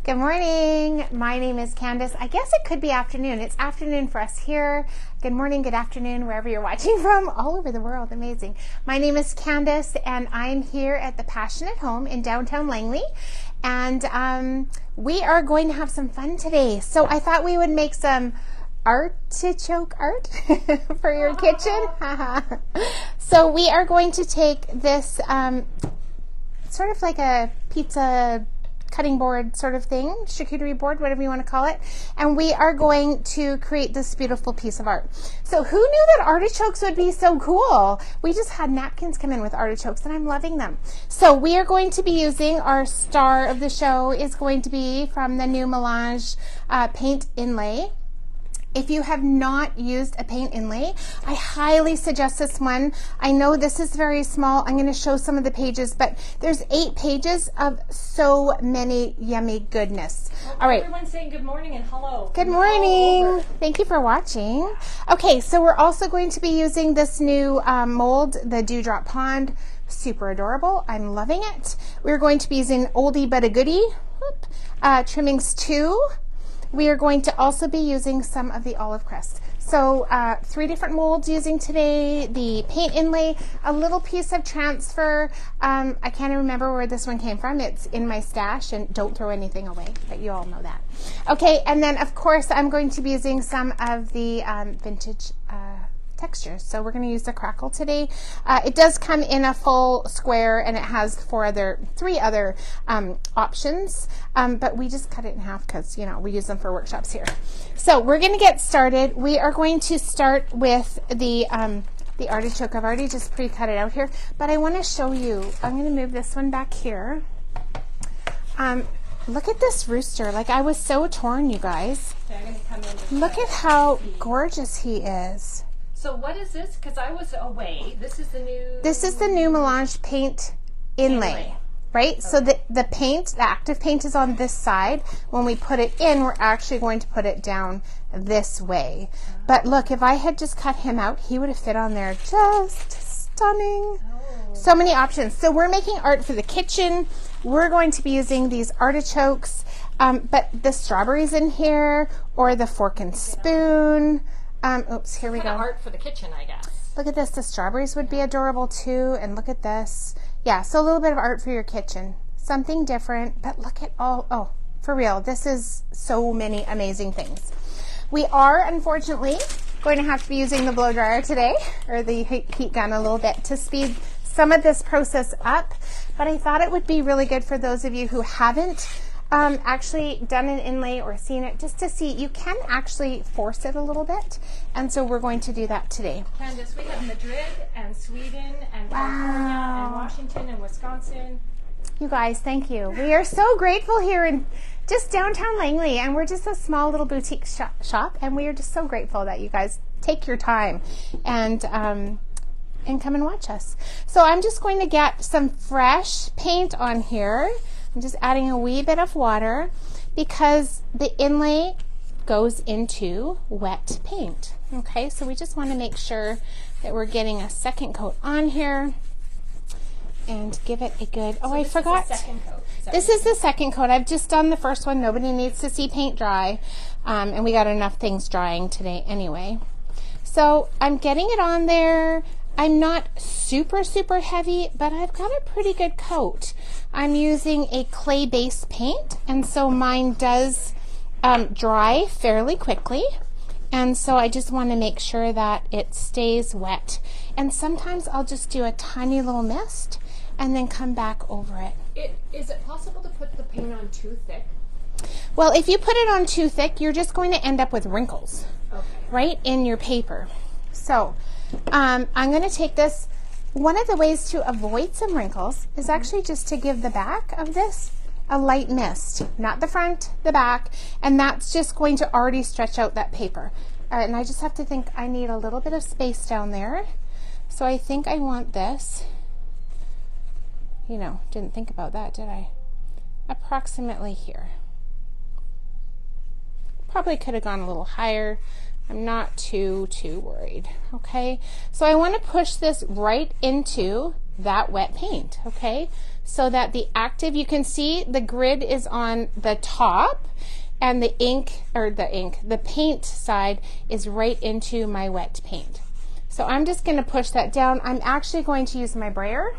Good morning. My name is Candice. I guess it could be afternoon. It's afternoon for us here. Good morning, good afternoon, wherever you're watching from, all over the world. Amazing. My name is Candice, and I'm here at the Passionate Home in downtown Langley. And we are going to have some fun today. So I thought we would make some artichoke art for your kitchen. So we are going to take this sort of like a pizza cutting board sort of thing, charcuterie board, whatever you want to call it, and we are going to create this beautiful piece of art. So who knew that artichokes would be so cool? We just had napkins come in with artichokes and I'm loving them. So we are going to be using, our star of the show is going to be from the new Melange Paint Inlay. If you have not used a paint inlay, I highly suggest this one. I know this is very small. I'm going to show some of the pages, but there's 8 pages of so many yummy goodness. All right. Everyone's saying good morning and hello. Good morning. Thank you for watching. Okay, so we're also going to be using this new mold, the Dewdrop Pond. Super adorable. I'm loving it. We're going to be using Oldie But a Goodie, trimmings 2. We are going to also be using some of the olive crest. So 3 different molds using today, the paint inlay, a little piece of transfer. I can't remember where this one came from. It's in my stash, and don't throw anything away, but you all know that. Okay, and then of course I'm going to be using some of the vintage textures. So we're going to use the crackle today. It does come in a full square and it has 3 other options, but we just cut it in half because, you know, we use them for workshops here. So we're going to get started. We are going to start with the artichoke. I've already just pre-cut it out here, but I want to show you. I'm going to move this one back here. Look at this rooster. Like, I was so torn, you guys. Okay, I'm going to come in. Look at how gorgeous he is. So what is this? Because I was away. This is the new Melange Paint Inlay, right? Okay. So the paint, the active paint is on this side. When we put it in, we're actually going to put it down this way. But look, if I had just cut him out, he would have fit on there. Just stunning. So many options. So we're making art for the kitchen. We're going to be using these artichokes, but the strawberries in here, or the fork and spoon. Oops, here we go. Art for the kitchen, I guess. Look at this. The strawberries would be adorable too. And look at this. Yeah, so a little bit of art for your kitchen. Something different, but look at all, oh, for real. This is so many amazing things. We are, unfortunately, going to have to be using the blow dryer today, or the heat gun a little bit, to speed some of this process up. But I thought it would be really good for those of you who haven't actually done an inlay or seen it, just to see you can actually force it a little bit, and so we're going to do that today. Candice, we have Madrid and Sweden and California and Washington and Wisconsin. You guys, thank you. We are so grateful here in just downtown Langley, and we're just a small little boutique shop, and we are just so grateful that you guys take your time and come and watch us. So I'm just going to get some fresh paint on here. I'm just adding a wee bit of water because the inlay goes into wet paint. Okay, so we just want to make sure that we're getting a second coat on here and give it a good, oh, I forgot. This is the second coat. I've just done the first one. Nobody needs to see paint dry, and we got enough things drying today anyway. So I'm getting it on there. I'm not super heavy, but I've got a pretty good coat. I'm using a clay-based paint, and so mine does dry fairly quickly, and so I just want to make sure that it stays wet. And sometimes I'll just do a tiny little mist and then come back over it. Is it possible to put the paint on too thick? Well, if you put it on too thick, you're just going to end up with wrinkles, right, in your paper. So I'm going to take this. One of the ways to avoid some wrinkles is actually just to give the back of this a light mist, not the front, the back, and that's just going to already stretch out that paper. And I just have to think I need a little bit of space down there. So I think I want this, you know, didn't think about that, did I? Approximately here. Probably could have gone a little higher. I'm not too worried. Okay, so I want to push this right into that wet paint, okay? So that the active, you can see the grid is on the top and the the paint side is right into my wet paint. So I'm just going to push that down. I'm actually going to use my brayer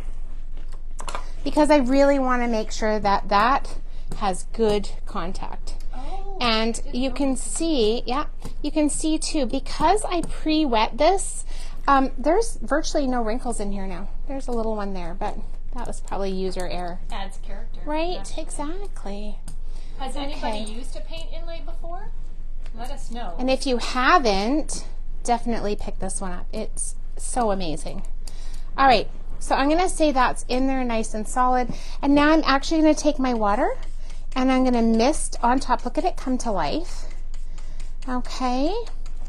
because I really want to make sure that that has good contact. Oh, and you can see, yeah, you can see too, because I pre-wet this, there's virtually no wrinkles in here now. There's a little one there, but that was probably user error. Adds character. Right, Naturally. Exactly. Has anybody used a paint inlay before? Let us know. And if you haven't, definitely pick this one up. It's so amazing. All right, so I'm going to say that's in there nice and solid. And now I'm actually going to take my water and I'm going to mist on top. Look at it come to life. Okay,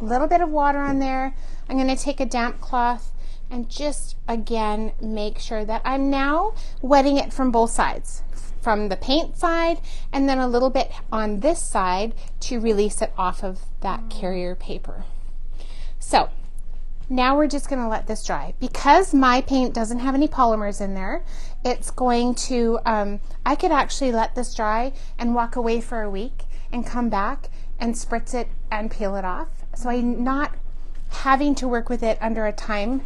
a little bit of water on there. I'm going to take a damp cloth and just, again, make sure that I'm now wetting it from both sides, from the paint side and then a little bit on this side to release it off of that carrier paper. So now we're just going to let this dry. Because my paint doesn't have any polymers in there, it's going to, I could actually let this dry and walk away for a week and come back and spritz it and peel it off. So I'm not having to work with it under a time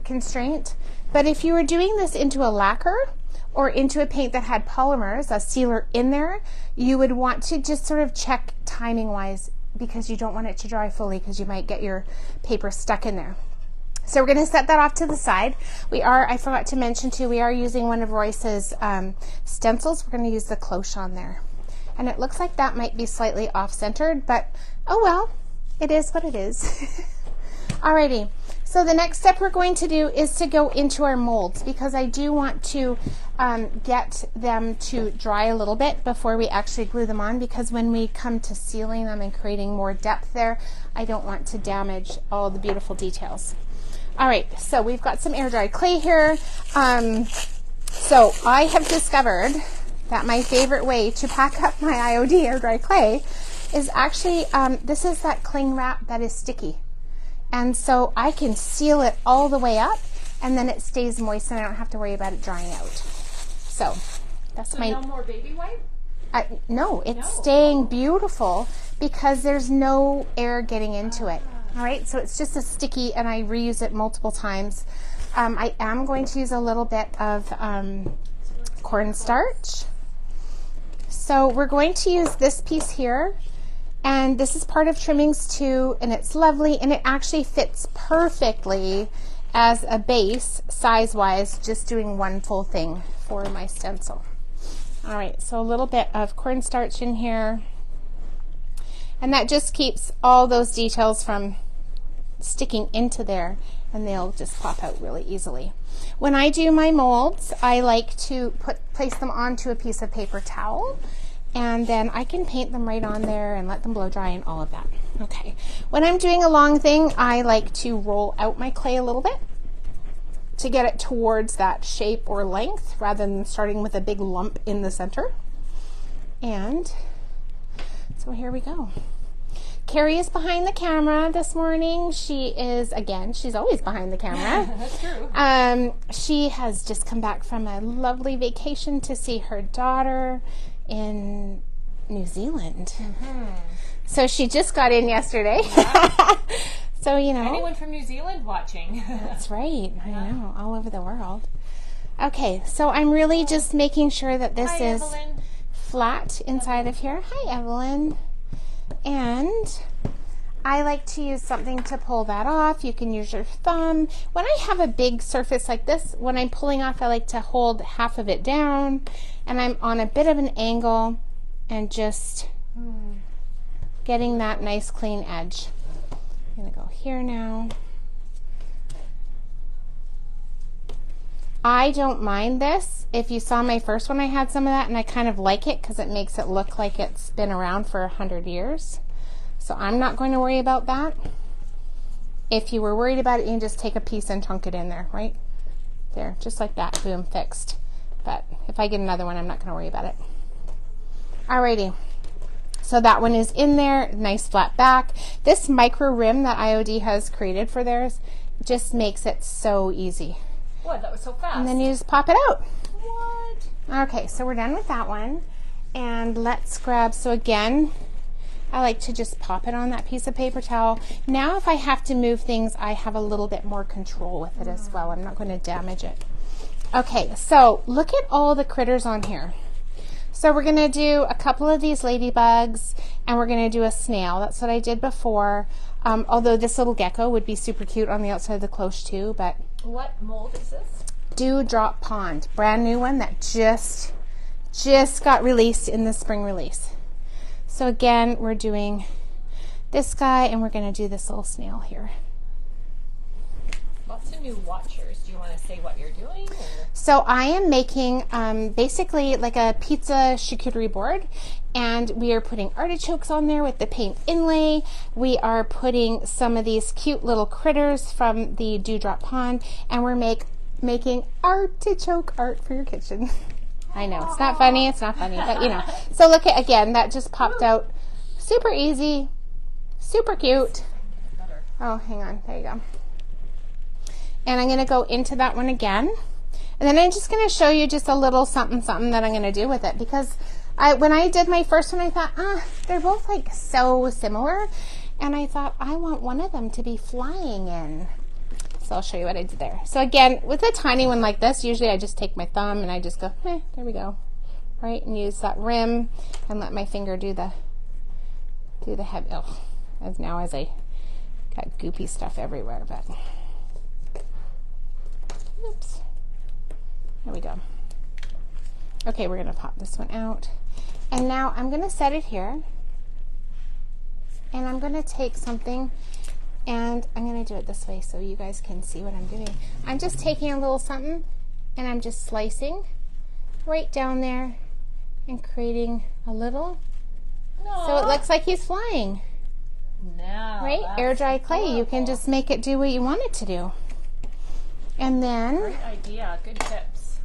constraint. But if you were doing this into a lacquer or into a paint that had polymers, a sealer in there, you would want to just sort of check timing wise, because you don't want it to dry fully because you might get your paper stuck in there. So we're going to set that off to the side. I forgot to mention too, we are using one of Royce's stencils. We're going to use the cloche on there. And it looks like that might be slightly off-centered, but oh well, it is what it is. Alrighty, so the next step we're going to do is to go into our molds, because I do want to get them to dry a little bit before we actually glue them on, because when we come to sealing them and creating more depth there, I don't want to damage all the beautiful details. Alright, so we've got some air dry clay here. So I have discovered that my favorite way to pack up my IOD air dry clay is actually, this is that cling wrap that is sticky. And so I can seal it all the way up and then it stays moist and I don't have to worry about it drying out. So that's my... no more baby wipe? No, it's staying beautiful because there's no air getting into it. All right, so it's just a sticky and I reuse it multiple times. I am going to use a little bit of cornstarch. So we're going to use this piece here. And this is part of trimmings too, and it's lovely, and it actually fits perfectly as a base size-wise, just doing one full thing for my stencil. All right, so a little bit of cornstarch in here, and that just keeps all those details from sticking into there, and they'll just pop out really easily. When I do my molds, I like to place them onto a piece of paper towel, and then I can paint them right on there and let them blow dry and all of that. Okay, when I'm doing a long thing, I like to roll out my clay a little bit to get it towards that shape or length rather than starting with a big lump in the center. And so here we go. Carrie is behind the camera this morning. She is, again, she's always behind the camera. That's true. She has just come back from a lovely vacation to see her daughter in New Zealand. So she just got in yesterday. Yeah. So, you know. Anyone from New Zealand watching? That's right. I know. All over the world. Okay, so I'm really just making sure that this is Evelyn. Flat inside of here. Hi, Evelyn. And I like to use something to pull that off. You can use your thumb. When I have a big surface like this, when I'm pulling off, I like to hold half of it down, and I'm on a bit of an angle and just getting that nice clean edge. I'm gonna go here now. I don't mind this. If you saw my first one, I had some of that, and I kind of like it because it makes it look like it's been around for 100 years. So I'm not going to worry about that. If you were worried about it, you can just take a piece and chunk it in there, right? There, just like that, boom, fixed. But if I get another one, I'm not going to worry about it. Alrighty, so that one is in there, nice flat back. This micro rim that IOD has created for theirs just makes it so easy. Boy, that was so fast. And then you just pop it out. What? Okay, so we're done with that one. And let's grab, so again, I like to just pop it on that piece of paper towel. Now if I have to move things, I have a little bit more control with it as well. I'm not going to damage it. Okay, so look at all the critters on here. So we're going to do a couple of these ladybugs, and we're going to do a snail. That's what I did before. Although this little gecko would be super cute on the outside of the cloche too. But what mold is this? Dewdrop Pond, brand new one that just got released in the spring release. So again, we're doing this guy, and we're going to do this little snail here. Lots of new watchers. Do you want to say what you're doing? Or? So I am making basically like a pizza charcuterie board, and we are putting artichokes on there with the paint inlay. We are putting some of these cute little critters from the Dewdrop Pond, and we're making artichoke art for your kitchen. I know, it's not funny, but you know. So look at, again, that just popped out. Super easy, super cute. Oh, hang on, there you go. And I'm gonna go into that one again. And then I'm just gonna show you just a little something that I'm gonna do with it, because when I did my first one, I thought, they're both like so similar. And I thought, I want one of them to be flying in. So I'll show you what I did there. So again, with a tiny one like this, usually I just take my thumb and I just go, there we go. Right, and use that rim and let my finger do the head. Oh, as I got goopy stuff everywhere, but oops. There we go. Okay, we're gonna pop this one out. And now I'm gonna set it here. And I'm gonna take something, and I'm going to do it this way so you guys can see what I'm doing. I'm just taking a little something, and I'm just slicing right down there and creating a little. Aww. So it looks like he's flying. Now, right? Air dry clay. You can just make it do what you want it to do. And then... Great idea. Good tips.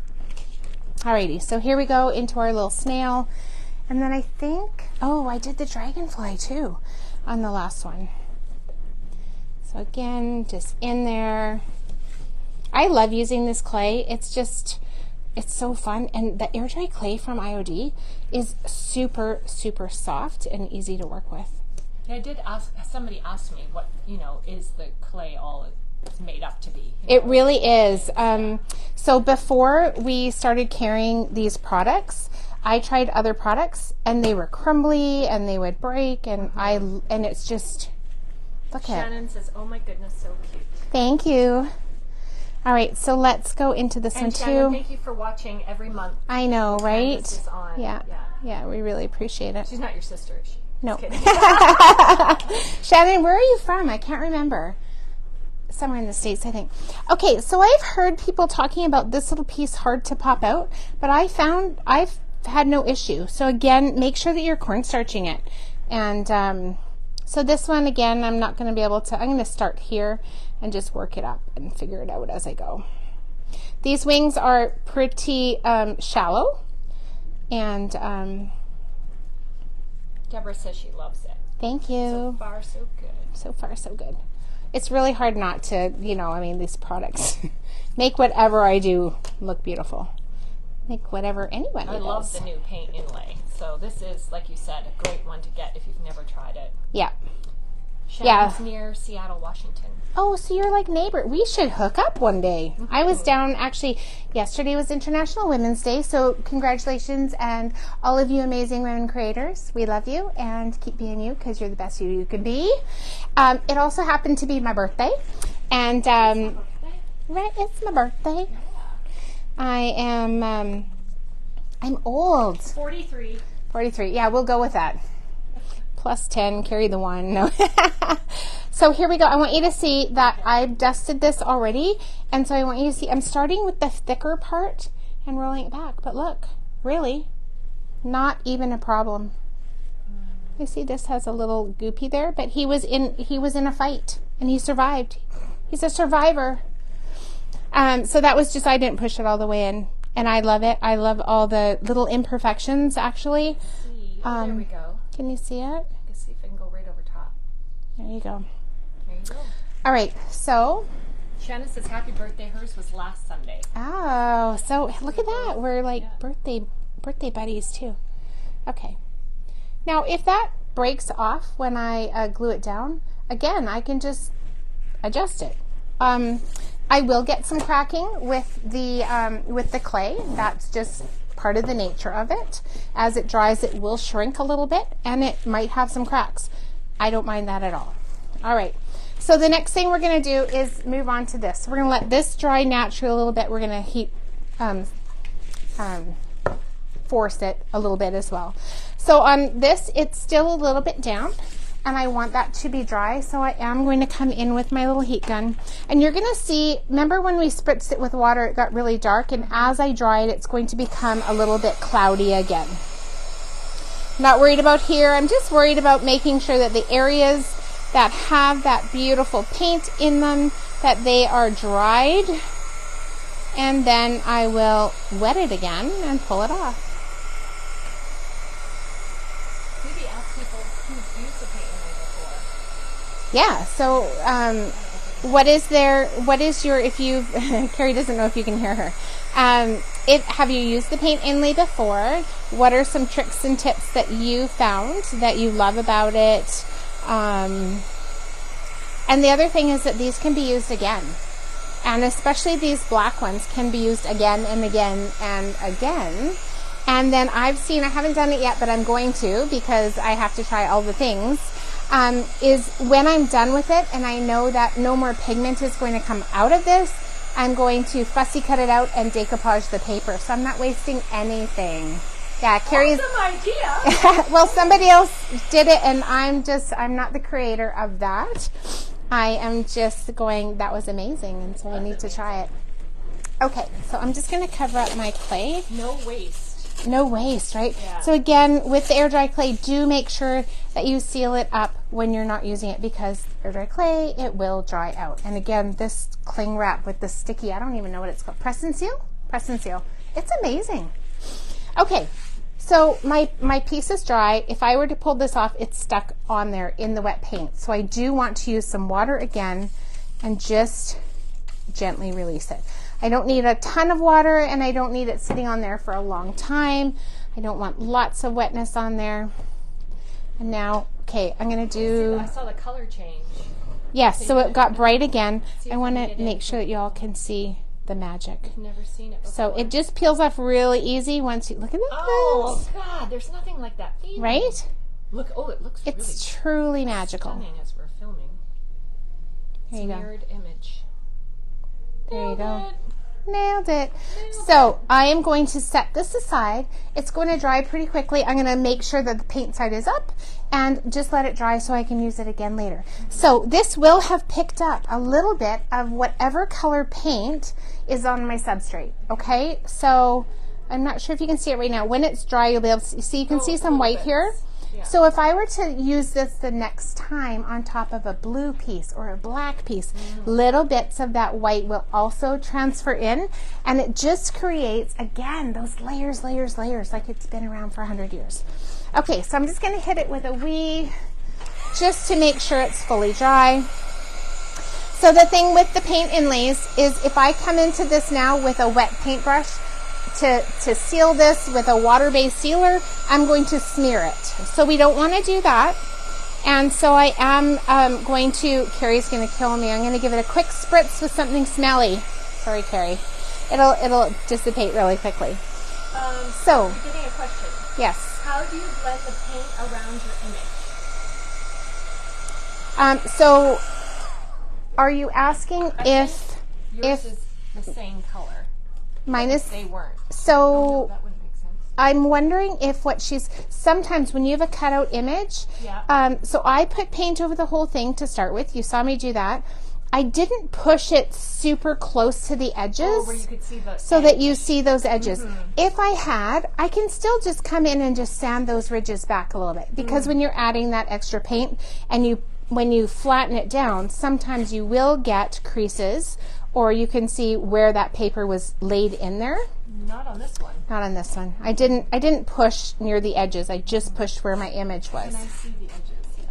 Alrighty, so here we go into our little snail. And then I think... Oh, I did the dragonfly too on the last one. So again, just in there. I love using this clay. It's so fun. And the air dry clay from IOD is super, super soft and easy to work with. Yeah, I did ask, somebody asked me what, is the clay all it's made up to be? It really is. So before we started carrying these products, I tried other products, and they were crumbly and they would break, and and it's just... Shannon says, "Oh my goodness, so cute." Thank you. All right, so let's go into this one too. Shannon, thank you for watching every month. I know, right? Candice is on. Yeah, we really appreciate it. She's not your sister, is she? No. Shannon, where are you from? I can't remember. Somewhere in the States, I think. Okay, so I've heard people talking about this little piece hard to pop out, but I've had no issue. So again, make sure that you're cornstarching it. And so this one, again, I'm not going to be able to, I'm going to start here and just work it up and figure it out as I go. These wings are pretty shallow, and Deborah says she loves it. Thank you. So far, so good. So far, so good. It's really hard not to, these products make whatever I do look beautiful. Make whatever anybody does. I love the new paint inlay. So this is, like you said, a great one to get if you've never tried it. Yeah. Shannon's near Seattle, Washington. Oh, so you're like neighbor. We should hook up one day. Mm-hmm. I was down, actually, yesterday was International Women's Day, so congratulations, and all of you amazing women creators. We love you, and keep being you, because you're the best you can be. It also happened to be my birthday, and right, it's my birthday. I am, I'm old. 43. 43, yeah, we'll go with that. Plus 10, carry the 1. No. So here we go. I want you to see that I've dusted this already. And so I want you to see, I'm starting with the thicker part and rolling it back. But look, really, not even a problem. You see this has a little goopy there, but he was in a fight and he survived. He's a survivor. So that was just, I didn't push it all the way in. And I love it. I love all the little imperfections, actually. There we go. Can you see it? See if I can go right over top. There you go. There you go. All right, so Shanna says happy birthday. Hers was last Sunday. Oh, so look at that. We're like birthday buddies too. Okay. Now, if that breaks off when I glue it down, again, I can just adjust it. I will get some cracking with the clay. That's just part of the nature of it. As it dries, it will shrink a little bit, and it might have some cracks. I don't mind that at all. All right. So the next thing we're going to do is move on to this. We're going to let this dry naturally a little bit. We're going to heat, force it a little bit as well. So on this, it's still a little bit damp, and I want that to be dry. So I am going to come in with my little heat gun. And you're going to see, remember when we spritzed it with water, it got really dark. And as I dry it, it's going to become a little bit cloudy again. Not worried about here. I'm just worried about making sure that the areas that have that beautiful paint in them, that they are dried, and then I will wet it again and pull it off. Maybe ask people who've used the paint inlay before. Yeah, so what is your, if you, Carrie doesn't know if you can hear her. Have you used the paint inlay before? What are some tricks and tips that you found that you love about it? And the other thing is that these can be used again. And especially these black ones can be used again and again and again. And then I've seen, I haven't done it yet, but I'm going to because I have to try all the things, is when I'm done with it and I know that no more pigment is going to come out of this, I'm going to fussy cut it out and decoupage the paper. So I'm not wasting anything. Yeah, Carrie's. Awesome idea. Well, somebody else did it, and I'm not the creator of that. I am just going, that was amazing, and so I need to try it. Okay, so I'm just going to cover up my clay. No waste. No waste, right? Yeah. So again, with the air dry clay, do make sure that you seal it up when you're not using it, because air dry clay, it will dry out. And again, this cling wrap with the sticky, I don't even know what it's called. Press and seal? Press and seal. It's amazing. Okay. So my piece is dry. If I were to pull this off, it's stuck on there in the wet paint. So I do want to use some water again and just gently release it. I don't need a ton of water, and I don't need it sitting on there for a long time. I don't want lots of wetness on there. And now, okay, I'm going to do... I saw the color change. Yes, so it got bright again. I want to make sure that you all can see the magic. I've never seen it before. So it just peels off really easy once you look at that. Oh God, there's nothing like that feeling. Right? Look, oh, it looks it's truly magical. Stunning as we're filming. There you go. Mirrored image. There you go. Nailed it. So I am going to set this aside. It's going to dry pretty quickly. I'm going to make sure that the paint side is up and just let it dry so I can use it again later. So this will have picked up a little bit of whatever color paint is on my substrate. Okay, so I'm not sure if you can see it right now. When it's dry, you'll be able to see, you can see some white here. Yeah. So if I were to use this the next time on top of a blue piece or a black piece, little bits of that white will also transfer in, and it just creates, again, those layers, layers, layers, like it's been around for 100 years. Okay, so I'm just going to hit it with a wee, just to make sure it's fully dry. So the thing with the paint inlays is if I come into this now with a wet paintbrush, to seal this with a water-based sealer, I'm going to smear it. So we don't want to do that. And so I am going to, Carrie's going to kill me. I'm going to give it a quick spritz with something smelly. Sorry, Carrie. It'll dissipate really quickly. So, I'm getting a question. Yes. How do you blend the paint around your image? So, are you asking Yours is the same color. Mine is, they weren't. So that wouldn't make sense. I'm wondering if sometimes when you have a cutout image, so I put paint over the whole thing to start with. You saw me do that. I didn't push it super close to the edges where you could see the so that you see those edges. If I had, I can still just come in and just sand those ridges back a little bit, because when you're adding that extra paint and when you flatten it down, sometimes you will get creases, or you can see where that paper was laid in there. Not on this one. Not on this one. I didn't push near the edges. I just pushed where my image was. Can I see the edges? Yes.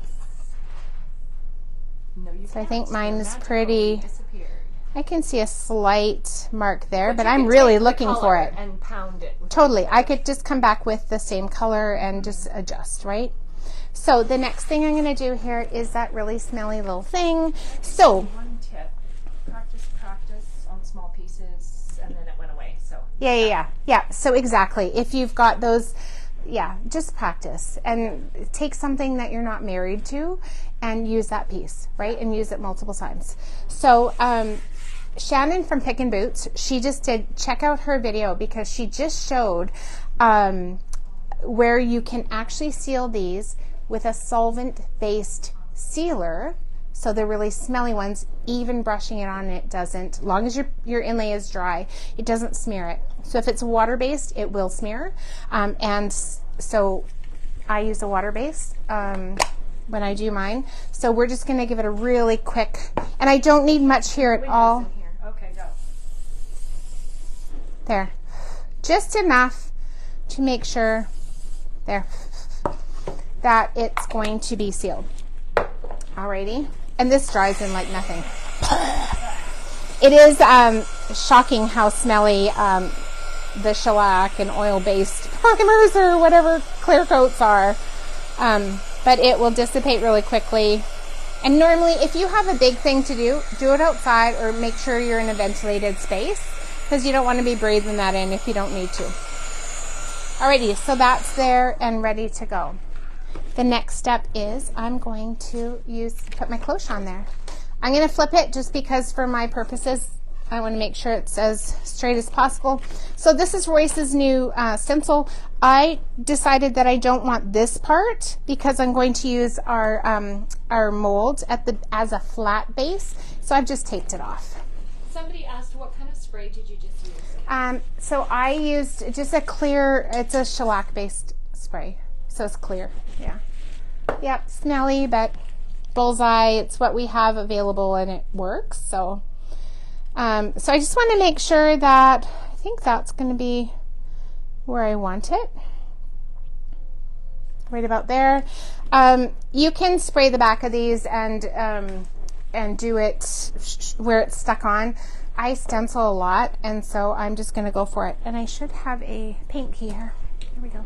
No, you So can't. I think mine is Magical. pretty. Disappeared. I can see a slight mark there, but you I'm can really take the looking for color it. and pound it. Totally. I could just come back with the same color and just adjust, right? So the next thing I'm going to do here is that really smelly little thing. So one tip, practice on small pieces, and then it went away. So yeah. So exactly. If you've got those, just practice and take something that you're not married to and use that piece, right? And use it multiple times. So Shannon from Pick and Boots, she just did, check out her video because she just showed where you can actually seal these with a solvent-based sealer. So the really smelly ones, even brushing it on, it doesn't, as long as your inlay is dry, it doesn't smear it. So if it's water-based, it will smear. And so I use a water-based when I do mine. So we're just going to give it a really quick, and I don't need much here at all. Okay, go. There. Just enough to make sure, there, that it's going to be sealed. Alrighty. And this dries in like nothing. It is shocking how smelly the shellac and oil-based primers or whatever clear coats are. But it will dissipate really quickly. And normally, if you have a big thing to do it outside or make sure you're in a ventilated space because you don't want to be breathing that in if you don't need to. Alrighty, so that's there and ready to go. The next step is I'm going to put my cloche on there. I'm going to flip it just because for my purposes, I want to make sure it's as straight as possible. So this is Royce's new stencil. I decided that I don't want this part because I'm going to use our mold as a flat base. So I've just taped it off. Somebody asked, what kind of spray did you just use? So I used just a clear, it's a shellac-based spray. So it's clear, yeah. Yep, smelly, but bullseye. It's what we have available and it works. So I just want to make sure that, I think that's going to be where I want it. Right about there. You can spray the back of these and do it where it's stuck on. I stencil a lot, and so I'm just going to go for it. And I should have a paint key here. Here we go.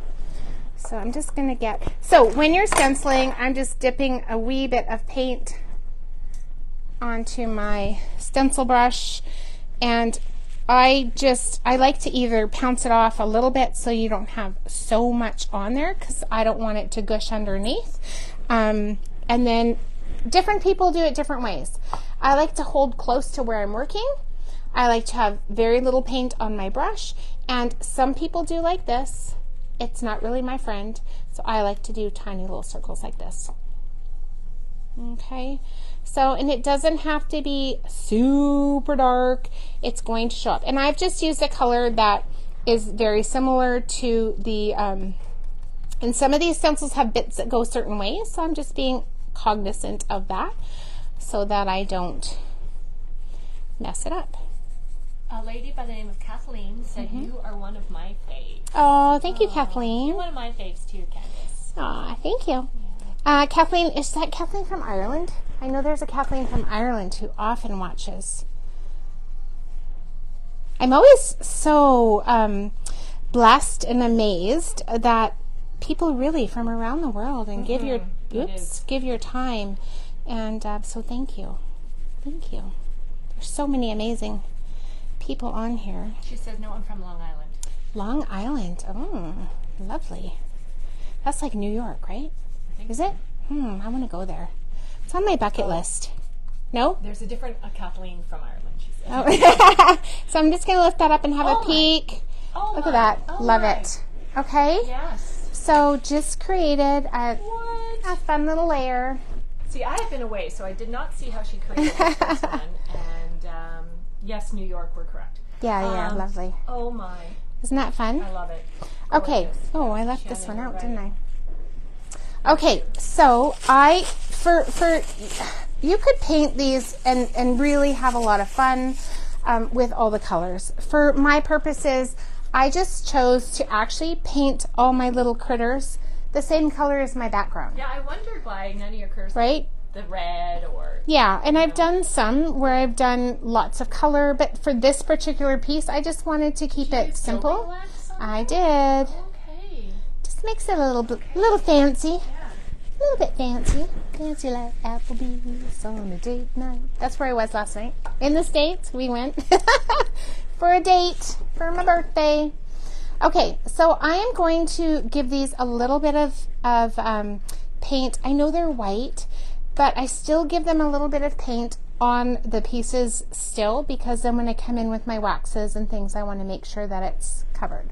So I'm just going to so when you're stenciling, I'm just dipping a wee bit of paint onto my stencil brush, and I like to either pounce it off a little bit so you don't have so much on there because I don't want it to gush underneath. And then different people do it different ways. I like to hold close to where I'm working. I like to have very little paint on my brush, and some people do like this. It's not really my friend, so I like to do tiny little circles like this. Okay, so, and it doesn't have to be super dark. It's going to show up. And I've just used a color that is very similar to the, and some of these stencils have bits that go certain ways, so I'm just being cognizant of that so that I don't mess it up. A lady by the name of Kathleen said you are one of my faves. Oh, thank you, Kathleen. You're one of my faves too, Candice. Aw, thank you. Kathleen, is that Kathleen from Ireland? I know there's a Kathleen from Ireland who often watches. I'm always so blessed and amazed that people really from around the world and give your time. And so thank you. Thank you. There's so many amazing people on here. She said, no, I'm from Long Island. Long Island. Oh, lovely. That's like New York, right? Is it? I want to go there. It's on my bucket list. No? There's a different Kathleen from Ireland, she said. Oh. So I'm just going to lift that up and have a peek. Look at that. Love it. Okay? Yes. So just created a fun little layer. See, I have been away, so I did not see how she created this first one. And yes, New York, we're correct. Yeah, lovely. Oh my. Isn't that fun? I love it. Okay. Oh, I left this one out, didn't I? Okay, so you could paint these and really have a lot of fun with all the colors. For my purposes, I just chose to actually paint all my little critters the same color as my background. Yeah, I wondered why none of your critters. Right? the red or... Yeah, and I've done some where I've done lots of color, but for this particular piece, I just wanted to keep it simple. Wax on I it? did. Okay. Just makes it a little fancy. A little bit fancy. Fancy like Applebee's on a date night. That's where I was last night. In the States, we went for a date for my birthday. Okay, so I am going to give these a little bit of paint. I know they're white, but I still give them a little bit of paint on the pieces still, because then when I come in with my waxes and things, I want to make sure that it's covered.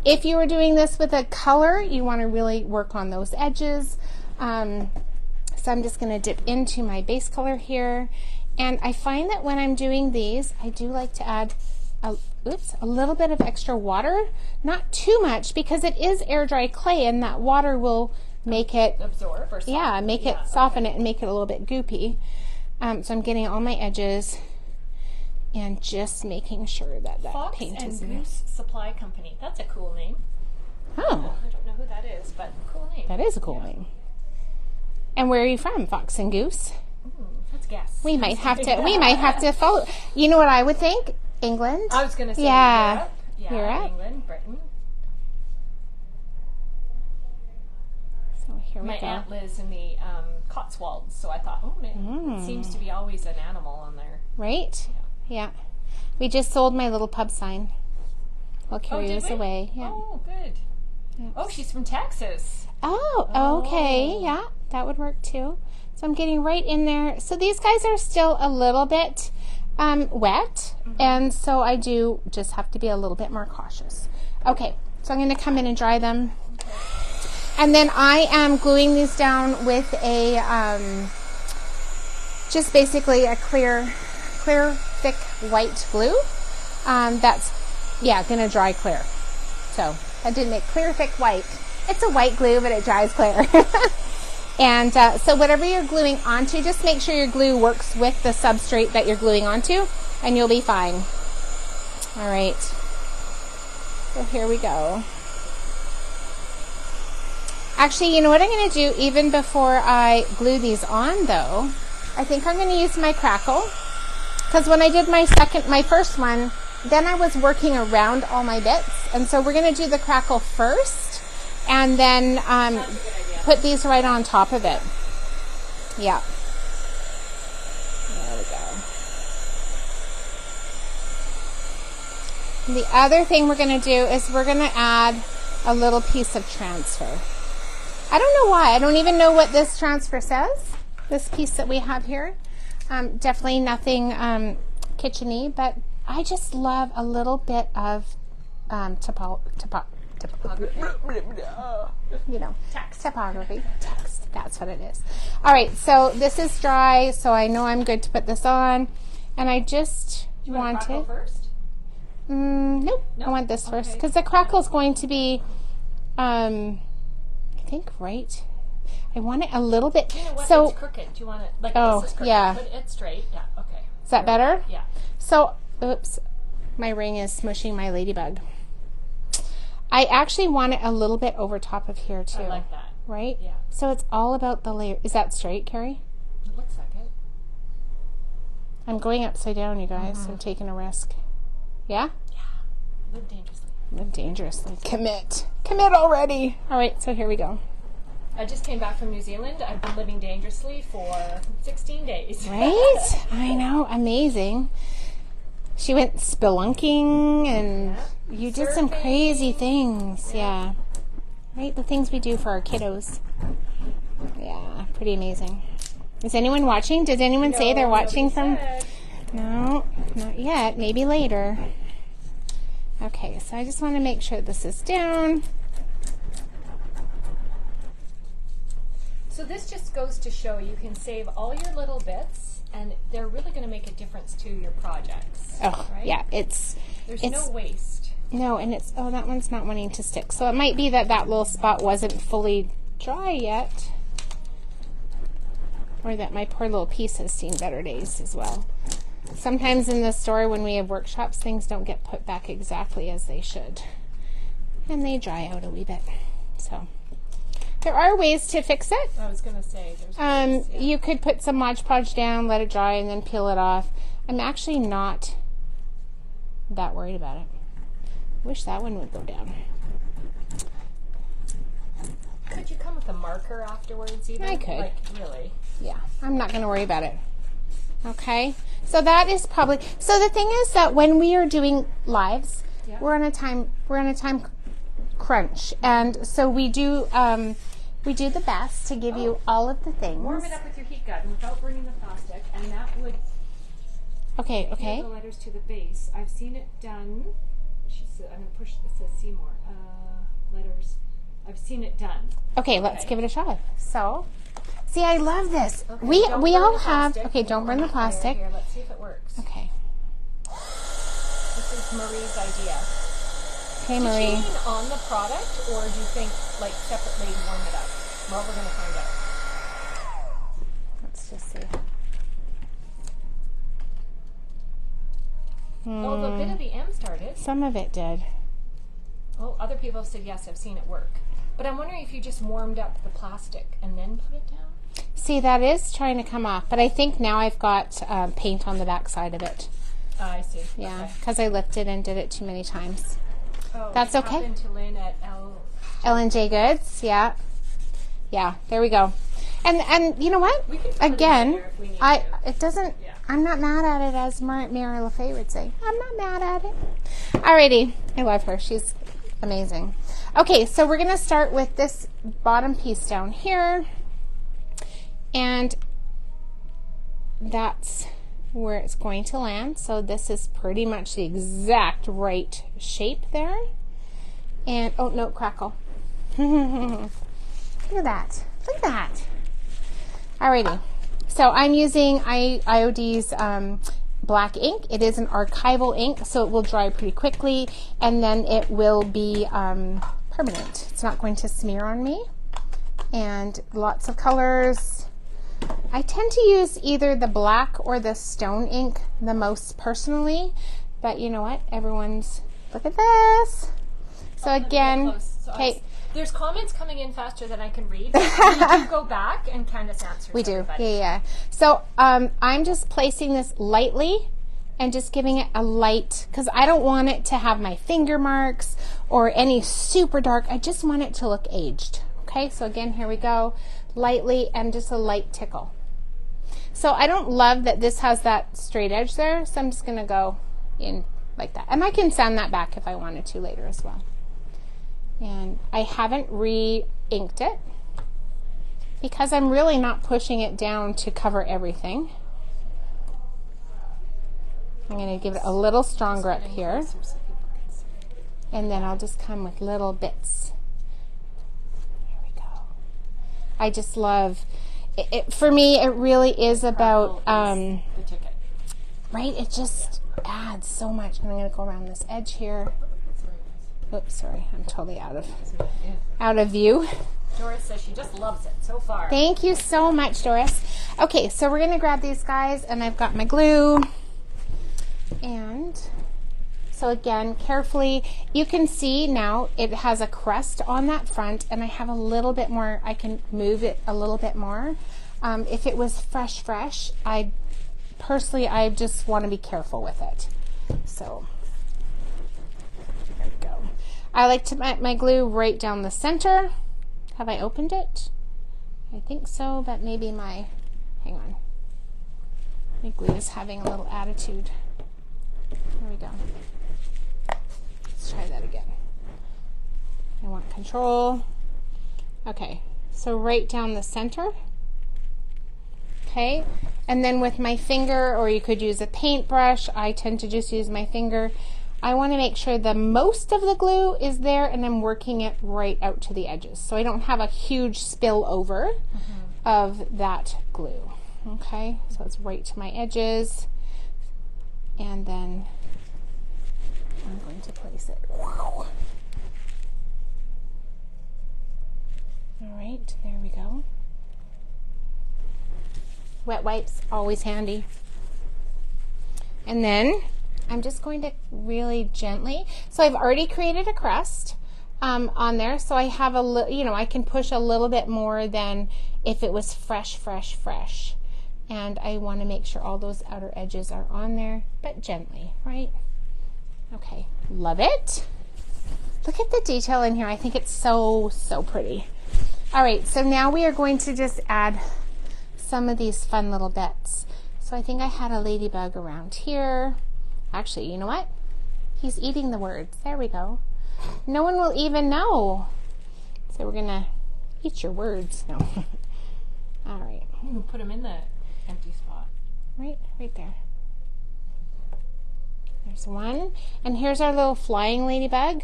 If you were doing this with a color, you want to really work on those edges. So I'm just going to dip into my base color here. And I find that when I'm doing these, I do like to add a little bit of extra water. Not too much, because it is air dry clay and that water will make it absorb or soften. Yeah, make it soften it and make it a little bit goopy. So I'm getting all my edges and just making sure that Fox paint and is Goose Supply Company. That's a cool name. Oh, I don't know who that is, but cool name. that is a cool name. And where are you from, Fox and Goose? Let's guess. We might have to follow. You know what I would think? England. I was going to say Yeah. Europe. Europe. England, Britain. So here we My go. aunt lives in the Cotswolds, so I thought, oh man, it seems to be always an animal on there. Right? Yeah. We just sold my little pub sign while Carrie was we? away. Yeah. Oh, good. Yeah. Oh, she's from Texas. Oh, okay. Yeah, that would work too. So I'm getting right in there. So these guys are still a little bit wet, and so I do just have to be a little bit more cautious. Okay, so I'm going to come in and dry them. And then I am gluing these down with a, just basically a clear, thick white glue. That's, going to dry clear. So I did make clear, thick white. It's a white glue, but it dries clear. And so whatever you're gluing onto, just make sure your glue works with the substrate that you're gluing onto, and you'll be fine. All right. So here we go. Actually, you know what I'm going to do even before I glue these on, though? I think I'm going to use my crackle, because when I did my first one, then I was working around all my bits, and so we're going to do the crackle first, and then put these right on top of it. Yeah. There we go. And the other thing we're going to do is we're going to add a little piece of transfer. I don't know why. I don't even know what this transfer says, this piece that we have here. Definitely nothing kitchen-y, but I just love a little bit of typography. Text. That's what it is. All right, so this is dry, so I know I'm good to put this on. And I just want crackle it. First? Nope. I want this first, because the crackle is going to be, I think, right. I want it a little bit. You know what? So, it's crooked. Do you want it like Oh, this is crooked? yeah. Put it straight. Yeah. Okay. is that better? Yeah. So, oops, my ring is smushing my ladybug. I actually want it a little bit over top of here too. I like that. Right? Yeah. So it's all about the layer. Is that straight, Carrie? It looks like it. I'm going upside down, you guys. I'm taking a risk. Yeah? Yeah. Live dangerously. Live dangerously. Commit. Commit already. All right, so here we go. I just came back from New Zealand. I've been living dangerously for 16 days. Right? I know. Amazing. She went spelunking and you did some crazy things. Yeah. Right? The things we do for our kiddos. Yeah. Pretty amazing. Is anyone watching? Did anyone say they're watching from? No, not yet. Maybe later. Okay, so I just want to make sure this is down. So this just goes to show you can save all your little bits, and they're really going to make a difference to your projects. Oh, right? yeah. There's no waste. No, and it's, oh, that one's not wanting to stick. So it might be that that little spot wasn't fully dry yet. Or that my poor little piece has seen better days as well. Sometimes in the store when we have workshops, things don't get put back exactly as they should. And they dry out a wee bit. So, There are ways to fix it. I was going to say, there's ways, yeah. You could put some Mod Podge down, let it dry, and then peel it off. I'm actually not that worried about it. Wish that one would go down. Could you come with a marker afterwards even? I could. Like, really? Yeah, I'm not going to worry about it. Okay, so that is probably, so the thing is that when we are doing lives, Yeah. we're on a time crunch, and so we do the best to give you all of the things. Warm it up with your heat gun without burning the plastic, and that would Okay. adhere the letters to the base. I've seen it done. She said, I'm going to push, it says Seymour. Letters. I've seen it done. Okay, let's give it a try. So, see, I love this. Okay, we don't we burn all the have. plastic. Okay, don't burn the plastic. Here, let's see if it works. Okay. This is Marie's idea. Okay, Did Marie. you mean on the product, or do you think like separately warm it up? Well, we're going to find out. Let's just see. Oh, the bit of the M started. Some of it did. Oh, other people said yes, I've seen it work. But I'm wondering if you just warmed up the plastic and then put it down? See, that is trying to come off, but I think now I've got paint on the back side of it. I see. Yeah, Okay. because I lifted and did it too many times. Oh, That's tap okay. into Lynn at L&J Goods, yeah. Yeah, there we go. And you know what? We can put it in Again, there if we need to. it doesn't, Yeah. I'm not mad at it, as Mary LaFay would say. I'm not mad at it. Alrighty, I love her. She's amazing. Okay, so we're going to start with this bottom piece down here. And that's where it's going to land. So this is pretty much the exact right shape there. And, oh, no, crackle. Look at that. Look at that. Alrighty. So I'm using IOD's black ink. It is an archival ink, so it will dry pretty quickly, and then it will be permanent. It's not going to smear on me. And lots of colors. I tend to use either the black or the stone ink the most personally, but you know what? Everyone's, look at this. So again, okay. There's comments coming in faster than I can read. We do go back and Candice answers. We do, everybody. yeah. So I'm just placing this lightly and just giving it a light, because I don't want it to have my finger marks or any super dark. I just want it to look aged. Okay, so again, here we go. Lightly and just a light tickle. So I don't love that this has that straight edge there, so I'm just going to go in like that. And I can sand that back if I wanted to later as well. And I haven't re-inked it because I'm really not pushing it down to cover everything. I'm going to give it a little stronger up here, and then I'll just come with little bits. There we go. I just love it. For me, it really is about the ticket. right. It just adds so much. And I'm going to go around this edge here. Oops, sorry, I'm totally out of view. Doris says she just loves it so far. Thank you so much, Doris. Okay, so we're going to grab these guys, and I've got my glue. And so again, carefully, you can see now it has a crust on that front, and I have a little bit more, I can move it a little bit more. If it was fresh, I just want to be careful with it. So there we go. I like to put my glue right down the center. Have I opened it? I think so, but maybe hang on. My glue is having a little attitude. There we go. Let's try that again. I want control. Okay, so right down the center. Okay, and then with my finger, or you could use a paintbrush, I tend to just use my finger. I want to make sure the most of the glue is there, and I'm working it right out to the edges, so I don't have a huge spill over of that glue. Okay, so it's right to my edges, and then I'm going to place it. All right, there we go. Wet wipes, always handy. And then I'm just going to really gently, so I've already created a crust. on there, so I have I can push a little bit more than if it was fresh. And I want to make sure all those outer edges are on there, but gently, right? Okay, love it. Look at the detail in here. I think it's so pretty. All right, so now we are going to just add some of these fun little bits. So I think I had a ladybug around here. Actually, you know what? He's eating the words. There we go. No one will even know. So we're gonna eat your words. No. All right. You can put them in the empty spot. Right there. There's one. And here's our little flying ladybug.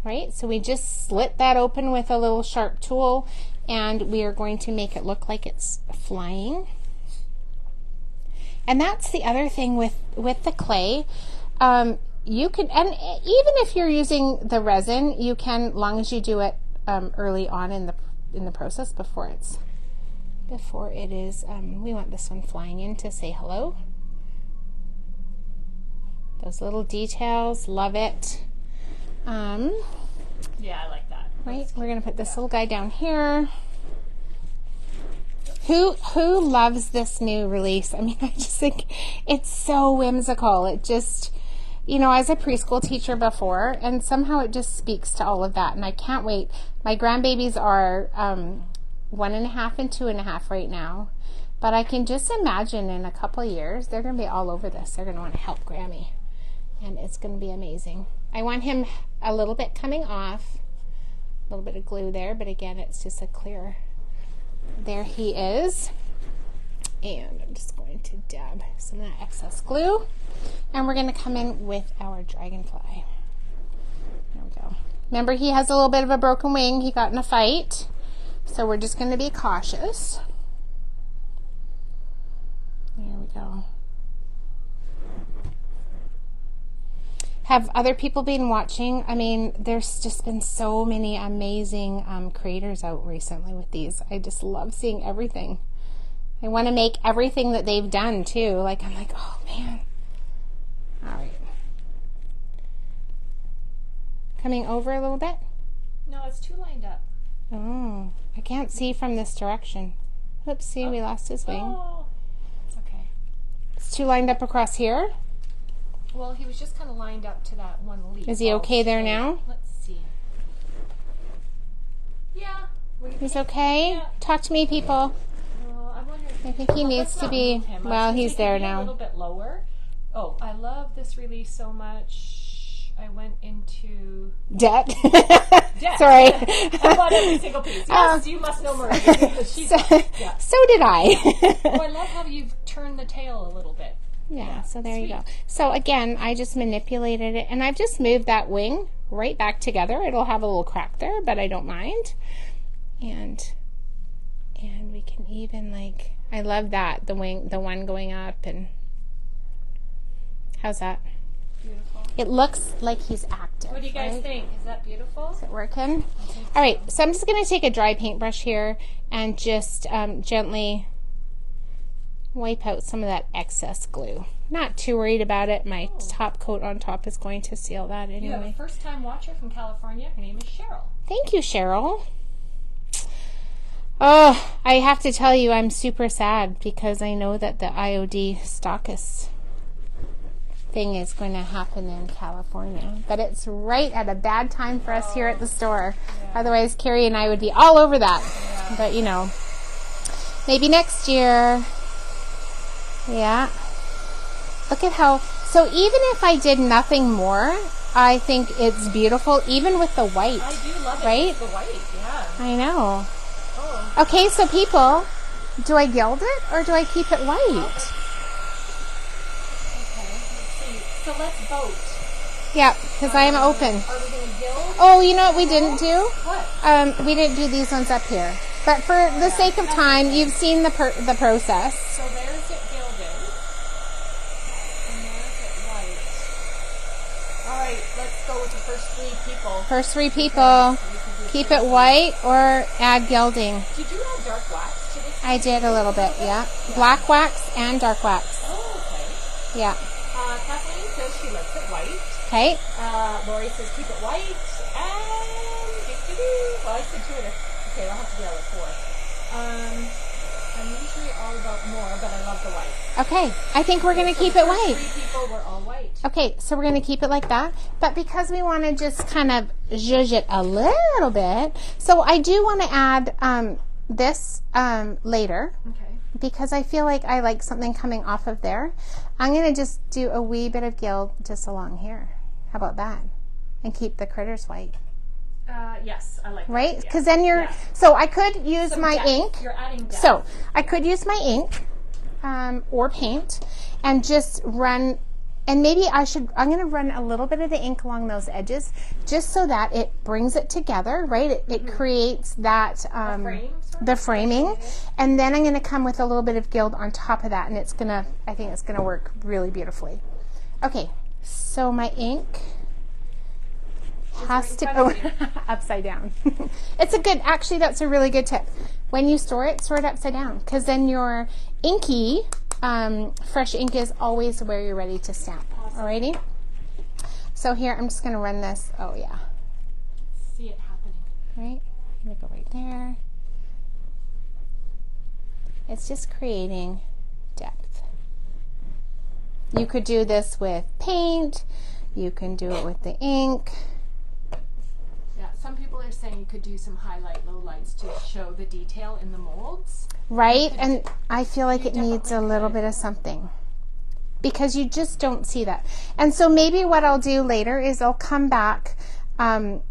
Right? So we just slit that open with a little sharp tool, and we are going to make it look like it's flying. And that's the other thing with the clay. You can, and even if you're using the resin, you can, long as you do it early on in the process before it is. We want this one flying in to say hello. Those little details, love it. Yeah, I like that. Right, we're gonna put this little guy down here. Who loves this new release? I mean, I just think it's so whimsical. It just, as a preschool teacher before, and somehow it just speaks to all of that, and I can't wait. My grandbabies are 1.5 and 2.5 right now, but I can just imagine in a couple of years they're going to be all over this. They're going to want to help Grammy, and it's going to be amazing. I want him a little bit coming off, a little bit of glue there, but again, it's just a clear. There he is, and I'm just going to dab some of that excess glue, and we're going to come in with our dragonfly. There we go. Remember, he has a little bit of a broken wing. He got in a fight, so we're just going to be cautious. There we go. Have other people been watching? I mean, there's just been so many amazing creators out recently with these. I just love seeing everything. I want to make everything that they've done too. Like, I'm like, oh man. All right. Coming over a little bit? No, it's too lined up. Oh, I can't see from this direction. Oops, see, we lost his wing. Oh, it's okay. It's too lined up across here. Well, he was just kind of lined up to that one leaf. Is he okay there now? Let's see. Yeah. He's okay? Yeah. Talk to me, people. I wonder if I think he needs to be, well, he's there now. A little bit lower. Oh, I love this release so much. I went into debt. Debt. Sorry. I bought every single piece. Yes, you must know Marie. So did I. Oh, I love how you've turned the tail a little bit. Yeah, so there you go. So again, I just manipulated it, and I've just moved that wing right back together. It'll have a little crack there, but I don't mind. And we can even, like, I love that, the one going up, and how's that? Beautiful. It looks like he's active. What do you guys think? Is that beautiful? Is it working? All right, so I'm just going to take a dry paintbrush here and just gently wipe out some of that excess glue. Not too worried about it. My top coat on top is going to seal that anyway. You have a first-time watcher from California. Her name is Cheryl. Thank you, Cheryl. Oh, I have to tell you, I'm super sad because I know that the IOD stockist thing is going to happen in California. But it's right at a bad time for us here at the store. Yeah. Otherwise, Carrie and I would be all over that. Yeah. But, maybe next year. Yeah. Look at how, so even if I did nothing more, I think it's beautiful, even with the white. I do love it. Right? With the white, yeah. I know. Oh. Okay, so people, do I gild it or do I keep it white? Okay, let's see. So let's vote. Yeah, because I am open. Are we going to gild? Oh, you know what we didn't do? What? We didn't do these ones up here. But for the sake of time, you've seen the process. So there's it gilded. And there's it white. All right, let's go with the first 3 people. First 3 people. Keep it white or add gilding. Did you add dark wax to this? I did a little bit, yeah. Black wax and dark wax. Oh, okay. Yeah. Kathleen says she likes it white. Okay. Lori says keep it white. And well, I said 2 of this. Okay, I'll have to be all at 4. I'm usually all about more, but I love the white. Okay, I think we're going to keep it white. 3 people were all white. Okay, so we're going to keep it like that. But because we want to just kind of zhuzh it a little bit, so I do want to add this later. Okay. Because I feel like I like something coming off of there. I'm going to just do a wee bit of gild just along here. How about that? And keep the critters white. Yes, I like that. Right? Because then you're, so I could use Some my depth. ink. You're adding depth. So I could use my ink or paint and just run, and maybe I'm going to run a little bit of the ink along those edges just so that it brings it together, right? It creates that, the framing. And then I'm going to come with a little bit of gild on top of that, and it's going to, I think it's going to work really beautifully. Okay, so my ink has to go upside down. It's a good, actually that's a really good tip. When you store it upside down, because then your inky, fresh ink is always where you're ready to stamp. Awesome. Alrighty? So here, I'm just going to run this, oh yeah. See it happening. Right? I'm going to go right there. It's just creating depth. You could do this with paint. You can do it with the ink. Yeah, some people are saying you could do some highlight lowlights to show the detail in the molds. Right, and I feel like it needs a little bit of something because you just don't see that. And so maybe what I'll do later is I'll come back and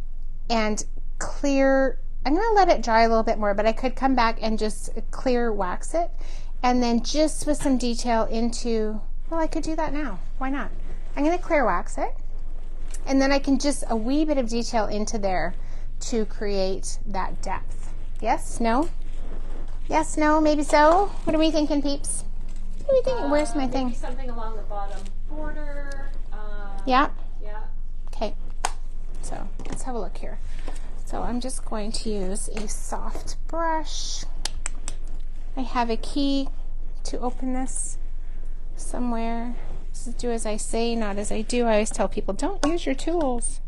clear. I'm going to let it dry a little bit more, but I could come back and just clear wax it and then just with some detail into, well, I could do that now. Why not? I'm going to clear wax it. And then I can just a wee bit of detail into there to create that depth. Yes? No? Yes? No? Maybe so? What are we thinking, peeps? What are we thinking? Where's my thing? Maybe something along the bottom border. Yeah? Yeah. Okay. So let's have a look here. So I'm just going to use a soft brush. I have a key to open this somewhere. Do as I say, not as I do. I always tell people, don't use your tools.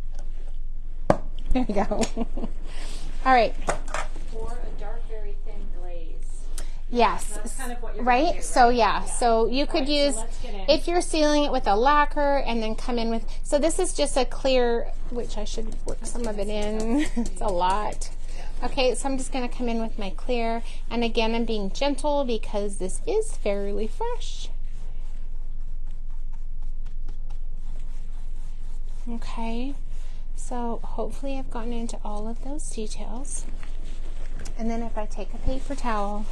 There you go. All right. Or a dark, very thin glaze. Yes. That's kind of what you're right? gonna do, right? So yeah. So you could use, so let's get in. if you're sealing it with a lacquer and then come in with, so this is just a clear, which I should work some of it in. It's a lot. Okay, so I'm just going to come in with my clear. And again, I'm being gentle because this is fairly fresh. Okay, so hopefully I've gotten into all of those details. And then if I take a paper towel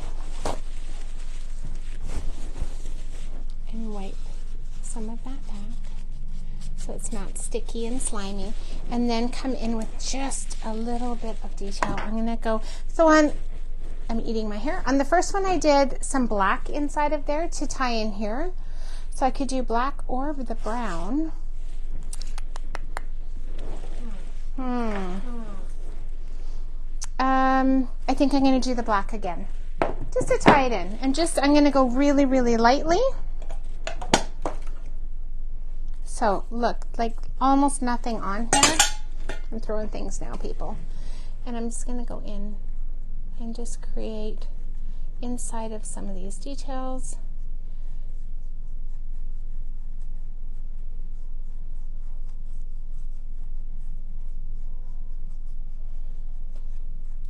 and wipe some of that back so it's not sticky and slimy, and then come in with just a little bit of detail. I'm going to go, so I'm eating my hair. On the first one I did some black inside of there to tie in here. So I could do black or the brown. I think I'm going to do the black again, just to tie it in. And just, I'm going to go really, really lightly. So look, like almost nothing on here. I'm throwing things now, people. And I'm just going to go in and just create inside of some of these details.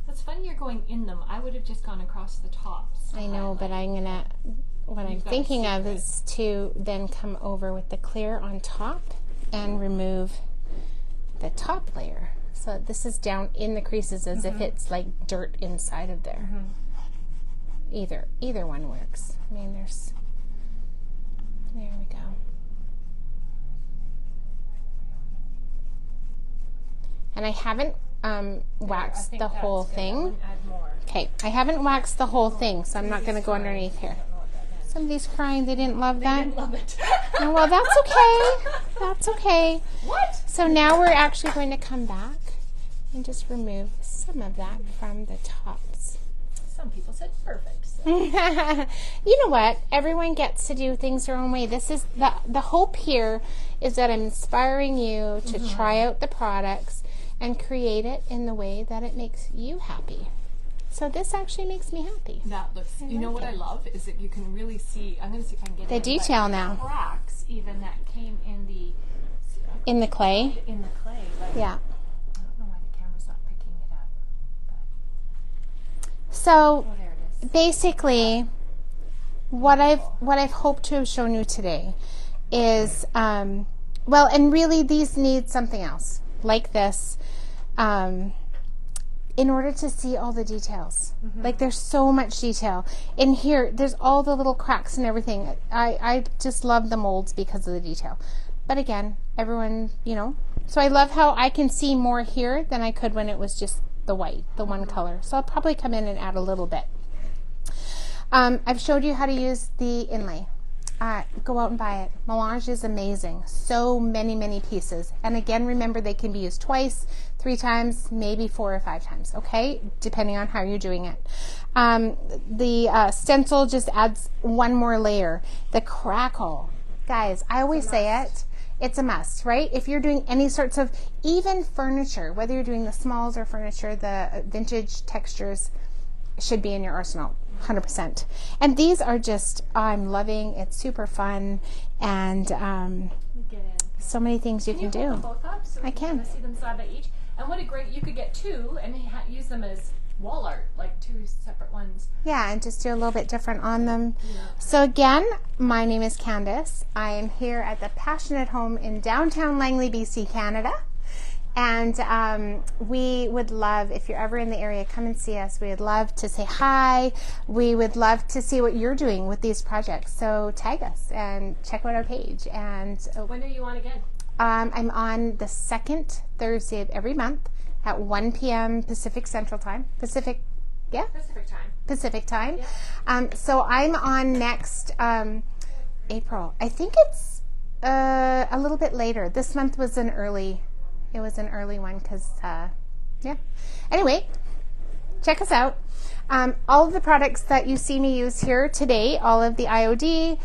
It's funny you're going in them. I would have just gone across the tops. I know, but I'm gonna, what I'm thinking of is to then come over with the clear on top and remove the top layer. So this is down in the creases as if it's like dirt inside of there. Either one works. I mean, there we go. And I haven't waxed the whole thing. Okay, I haven't waxed the whole thing, so I'm not going to go underneath here. Somebody's crying. They didn't love that. They didn't love it. Oh, well, that's okay. That's okay. What? So now we're actually going to come back and just remove some of that from the tops. Some people said perfect. So. You know what? Everyone gets to do things their own way. This is the hope here is that I'm inspiring you to try out the products and create it in the way that it makes you happy. So this actually makes me happy. That looks. You know what I love is that you can really see. I'm going to see if I can get the detail now. Cracks even that came in the clay. In the clay. Like, Yeah. I don't know why the camera's not picking it up. But, So there it is. basically, what I've hoped to have shown you today is well, and really these need something else like this. In order to see all the details. Like there's so much detail. In here, there's all the little cracks and everything. I just love the molds because of the detail. But again, everyone, so I love how I can see more here than I could when it was just the white, the one color. So I'll probably come in and add a little bit. I've showed you how to use the inlay. Go out and buy it. Melange is amazing. So many pieces. And again, remember they can be used twice, 3 times, maybe 4 or 5 times, okay? Depending on how you're doing it. The stencil just adds one more layer. The crackle. Guys, I always say it. It's a must, right? If you're doing any sorts of, even furniture, whether you're doing the smalls or furniture, the vintage textures should be in your arsenal. 100%. And these are just, I'm loving. It's super fun, and so many things you can do. Hold them both up so I can. See them side by each. And what a great! You could get 2 and use them as wall art, like 2 separate ones. Yeah, and just do a little bit different on them. Yeah. So again, my name is Candice. I am here at the Passionate Home in downtown Langley, BC, Canada. And we would love, if you're ever in the area, come and see us. We would love to say hi. We would love to see what you're doing with these projects. So tag us and check out our page. And when are you on again? I'm on the second Thursday of every month at 1 p.m. Pacific Central Time. Pacific Time. Yeah. So I'm on next April. I think it's a little bit later. This month was an early. It was an early one because, yeah. Anyway, check us out. All of the products that you see me use here today, all of the IOD,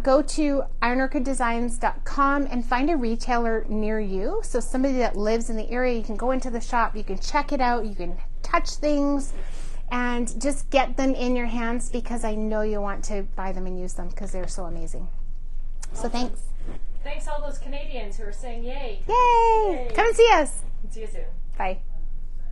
go to ironorchiddesigns.com and find a retailer near you. So somebody that lives in the area, you can go into the shop, you can check it out, you can touch things, and just get them in your hands because I know you want to buy them and use them because they're so amazing. So thanks. Thanks all those Canadians who are saying yay. Yay! Come and see us. See you soon. Bye.